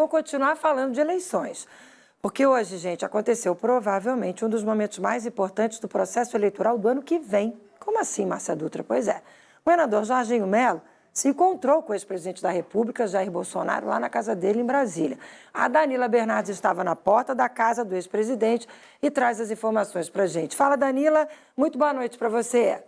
vamos continuar falando de eleições. Porque hoje, gente, aconteceu provavelmente um dos momentos mais importantes do processo eleitoral do ano que vem. Como assim, Márcia Dutra? Pois é. O governador Jorginho Mello se encontrou com o ex-presidente da República, Jair Bolsonaro, lá na casa dele, em Brasília. A Danila Bernardes estava na porta da casa do ex-presidente e traz as informações para a gente. Fala, Danila. Muito boa noite para você.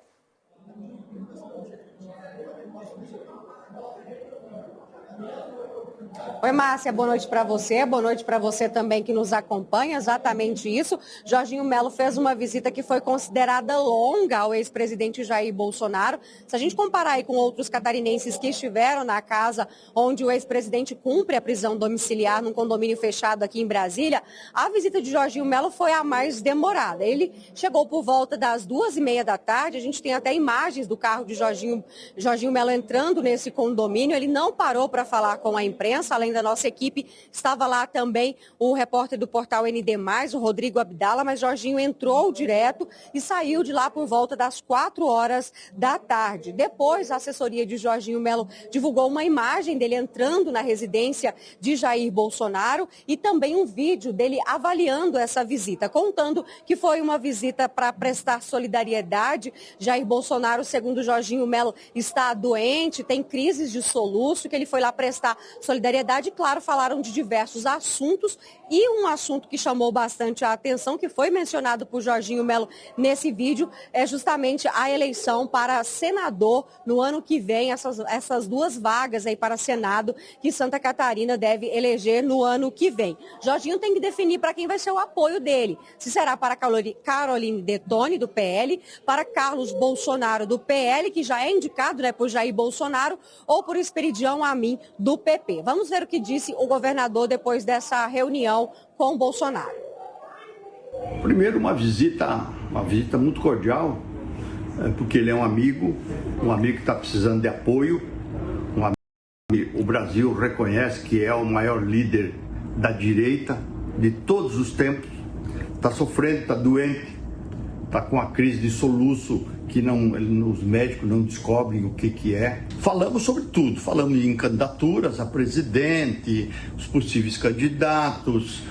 Oi, Márcia, boa noite para você também que nos acompanha, exatamente isso. Jorginho Mello fez uma visita que foi considerada longa ao ex-presidente Jair Bolsonaro. Se a gente comparar aí com outros catarinenses que estiveram na casa onde o ex-presidente cumpre a prisão domiciliar num condomínio fechado aqui em Brasília, a visita de Jorginho Mello foi a mais demorada. Ele chegou por volta das 2h30 da tarde, a gente tem até imagens do carro de Jorginho Mello entrando nesse condomínio. Ele não parou para falar com a imprensa, além da nossa equipe, estava lá também o repórter do portal ND+, o Rodrigo Abdala, mas Jorginho entrou direto e saiu de lá por volta das 4h da tarde. Depois, a assessoria de Jorginho Mello divulgou uma imagem dele entrando na residência de Jair Bolsonaro e também um vídeo dele avaliando essa visita, contando que foi uma visita para prestar solidariedade. Jair Bolsonaro, segundo Jorginho Mello, está doente, tem crises de soluço, que ele foi lá prestar solidariedade. E, claro, falaram de diversos assuntos e um assunto que chamou bastante a atenção, que foi mencionado por Jorginho Mello nesse vídeo, é justamente a eleição para senador no ano que vem, essas duas vagas aí para Senado que Santa Catarina deve eleger no ano que vem. Jorginho tem que definir para quem vai ser o apoio dele, se será para Caroline Detoni, do PL, para Carlos Bolsonaro, do PL, que já é indicado, né, por Jair Bolsonaro, ou por Esperidião Amin, do PP. Vamos ver o que disse o governador depois dessa reunião com Bolsonaro. Primeiro, uma visita muito cordial, porque ele é um amigo que está precisando de apoio, o Brasil reconhece que é o maior líder da direita de todos os tempos, está sofrendo, está doente, está com a crise de soluço que os médicos não descobrem o que é. Falamos sobre tudo, falamos em candidaturas a presidente, os possíveis candidatos,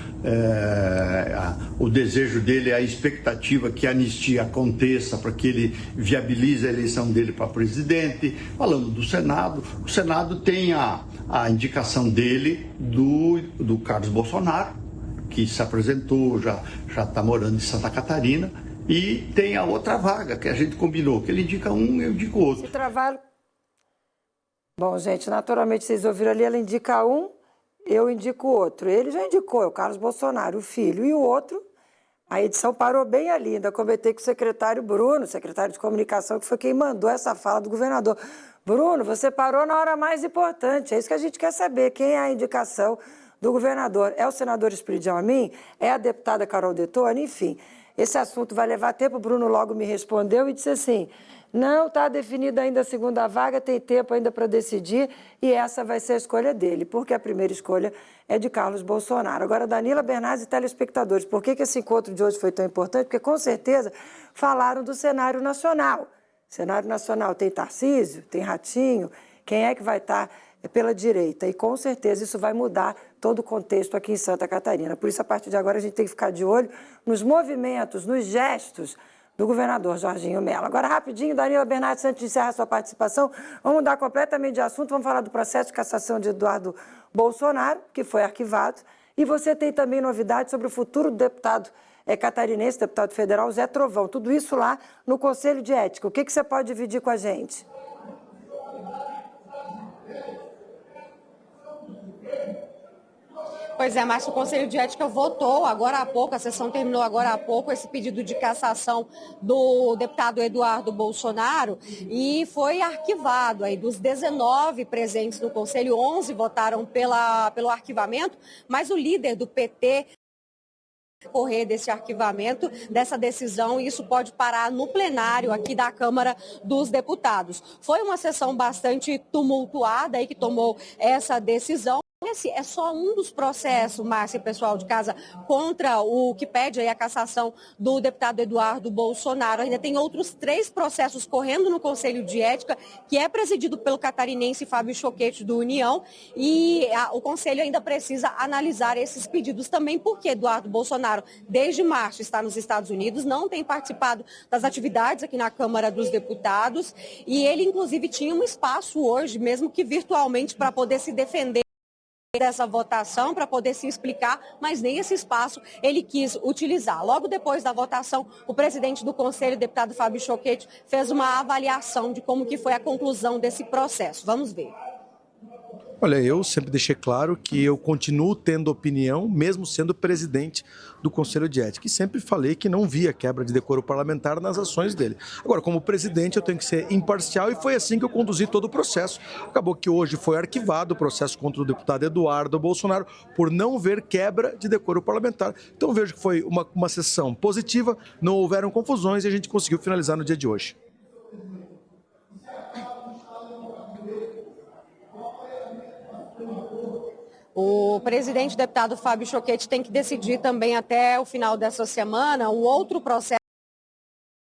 o desejo dele, a expectativa que a anistia aconteça para que ele viabilize a eleição dele para presidente. Falamos do Senado, o Senado tem a indicação dele do Carlos Bolsonaro, que se apresentou, já está morando em Santa Catarina. E tem a outra vaga que a gente combinou, que ele indica um, eu indico outro. Se travaram. Bom, gente, naturalmente vocês ouviram ali, ela indica um, eu indico outro. Ele já indicou, é o Carlos Bolsonaro, o filho. E o outro, a edição parou bem ali. Ainda comentei com o secretário Bruno, secretário de comunicação, que foi quem mandou essa fala do governador. Bruno, você parou na hora mais importante. É isso que a gente quer saber, quem é a indicação do governador. É o senador Esperidião Amin? É a deputada Carol Detoni? Enfim. Esse assunto vai levar tempo, o Bruno logo me respondeu e disse assim, não está definida ainda a segunda vaga, tem tempo ainda para decidir e essa vai ser a escolha dele, porque a primeira escolha é de Carlos Bolsonaro. Agora, Danila Bernardes e telespectadores, por que esse encontro de hoje foi tão importante? Porque, com certeza, falaram do cenário nacional. O cenário nacional tem Tarcísio, tem Ratinho, quem é que vai estar pela direita? E, com certeza, isso vai mudar todo o contexto aqui em Santa Catarina. Por isso, a partir de agora, a gente tem que ficar de olho nos movimentos, nos gestos do governador Jorginho Mello. Agora, rapidinho, Danila Bernardes, antes de encerrar sua participação, vamos mudar completamente de assunto, vamos falar do processo de cassação de Eduardo Bolsonaro, que foi arquivado, e você tem também novidades sobre o futuro do deputado catarinense, deputado federal Zé Trovão. Tudo isso lá no Conselho de Ética. O que você pode dividir com a gente? Pois é, Márcio, o Conselho de Ética votou agora há pouco, a sessão terminou agora há pouco, esse pedido de cassação do deputado Eduardo Bolsonaro e foi arquivado. Aí, dos 19 presentes no Conselho, 11 votaram pelo arquivamento, mas o líder do PT correr desse arquivamento, dessa decisão, e isso pode parar no plenário aqui da Câmara dos Deputados. Foi uma sessão bastante tumultuada aí que tomou essa decisão. Esse é só um dos processos, Márcia e pessoal de casa, contra o que pede aí a cassação do deputado Eduardo Bolsonaro. Ainda tem outros 3 processos correndo no Conselho de Ética, que é presidido pelo catarinense Fábio Choquette do União, e o Conselho ainda precisa analisar esses pedidos também, porque Eduardo Bolsonaro, desde março, está nos Estados Unidos, não tem participado das atividades aqui na Câmara dos Deputados, e ele, inclusive, tinha um espaço hoje, mesmo que virtualmente, para poder se defender dessa votação, para poder se explicar, mas nem esse espaço ele quis utilizar. Logo depois da votação, o presidente do Conselho, o deputado Fábio Choquette, fez uma avaliação de como que foi a conclusão desse processo. Vamos ver. Olha, eu sempre deixei claro que eu continuo tendo opinião, mesmo sendo presidente do Conselho de Ética. E sempre falei que não via quebra de decoro parlamentar nas ações dele. Agora, como presidente, eu tenho que ser imparcial e foi assim que eu conduzi todo o processo. Acabou que hoje foi arquivado o processo contra o deputado Eduardo Bolsonaro por não ver quebra de decoro parlamentar. Então, vejo que foi uma sessão positiva, não houveram confusões e a gente conseguiu finalizar no dia de hoje. O presidente, deputado Fábio Choquette, tem que decidir também até o final dessa semana um outro processo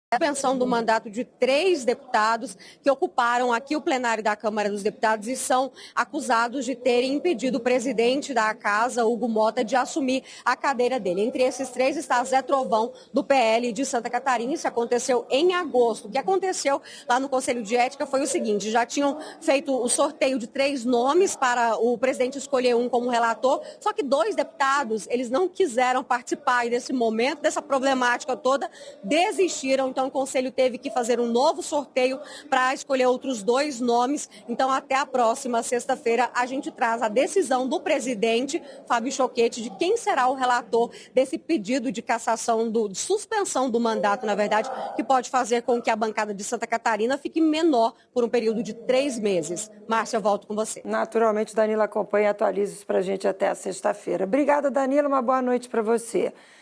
de suspensão do mandato de 3 deputados que ocuparam aqui o plenário da Câmara dos Deputados e são acusados de terem impedido o presidente da casa, Hugo Mota, de assumir a cadeira dele. Entre esses 3 está Zé Trovão, do PL de Santa Catarina. Isso aconteceu em agosto. O que aconteceu lá no Conselho de Ética foi o seguinte: já tinham feito o sorteio de 3 nomes para o presidente escolher um como relator, só que 2 deputados, eles não quiseram participar e nesse momento, dessa problemática toda, desistiram. Então, o Conselho teve que fazer um novo sorteio para escolher outros 2 nomes. Então, até a próxima sexta-feira, a gente traz a decisão do presidente, Fábio Choquette, de quem será o relator desse pedido de cassação, de suspensão do mandato, na verdade, que pode fazer com que a bancada de Santa Catarina fique menor por um período de 3 meses. Márcia, eu volto com você. Naturalmente, Danila acompanha e atualiza isso para a gente até a sexta-feira. Obrigada, Danila. Uma boa noite para você.